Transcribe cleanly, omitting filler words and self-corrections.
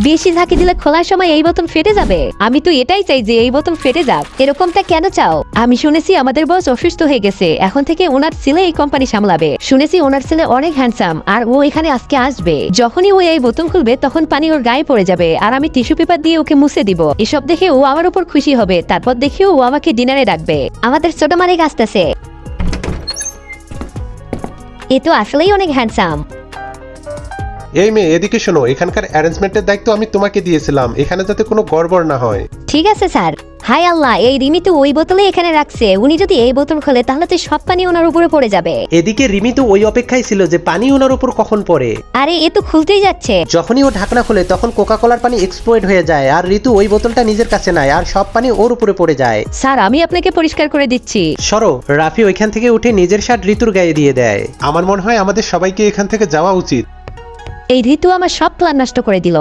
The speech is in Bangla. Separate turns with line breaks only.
বেশি ঝাঁকি দিলে খোলার সময় এই বোতল ফেটে যাবে। আমি তো এটাই চাই যে এই বোতল ফেটে যাক। এরকমটা কেন চাও? আমি শুনেছি আমাদের বস অসুস্থ হয়ে গেছে, এখন থেকে ওনার ছেলে এই কোম্পানি সামলাবে। শুনেছি ওনার ছেলে অনেক হ্যান্ডসাম, আর ও এখানে আজকে আসবে। যখনই ও এই বোতল খুলবে তখন পানি ওর গায়ে পড়ে যাবে, আর আমি টিস্যু পেপার দিয়ে ওকে মুছে দিব। এসব দেখে ও আমার উপর খুশি হবে, তারপর দেখে ও আমাকে ডিনারে ডাকবে। আমাদের ছোট মালিক আসতেছে। এ তো আসলেই অনেক হ্যান্ডসাম।
এই মেয়ে, এদিকে শোনো, এখানকার অ্যারেঞ্জমেন্টের দায়িত্ব আমি তোমাকে দিয়েছিলাম, এখানে যাতে কোনো গড়বড় না হয়।
ঠিক আছে স্যার। হাই আল্লাহ, এই রিমি তো ওই বোতলে এখানে রাখছে। উনি যদি এই বোতল খোলে তাহলে তো সব পানি ওনার উপরে পড়ে যাবে।
এদিকে রিমি তো ওই অপেক্ষায় ছিল যে পানি ওনার উপর কখন পড়ে।
আরে এ তো খুলতেই যাচ্ছে।
যখনই ও ঢাকনা খোলে তখন কোকা কোলার পানি এক্সপ্লোড হয়ে যায়, আর ঋতু ওই বোতলটা নিজের কাছে নেয় আর সব পানি ওর উপরে পড়ে যায়।
স্যার, আমি আপনাকে পরিষ্কার করে দিচ্ছি।
সরো। রাফি ওইখান থেকে উঠে নিজের শার্ট ঋতুর গায়ে দিয়ে দেয়।
আমার মনে হয় আমাদের সবাইকে এখান থেকে যাওয়া উচিত।
এই ঋতু আমার সব প্ল্যান নষ্ট করে দিল।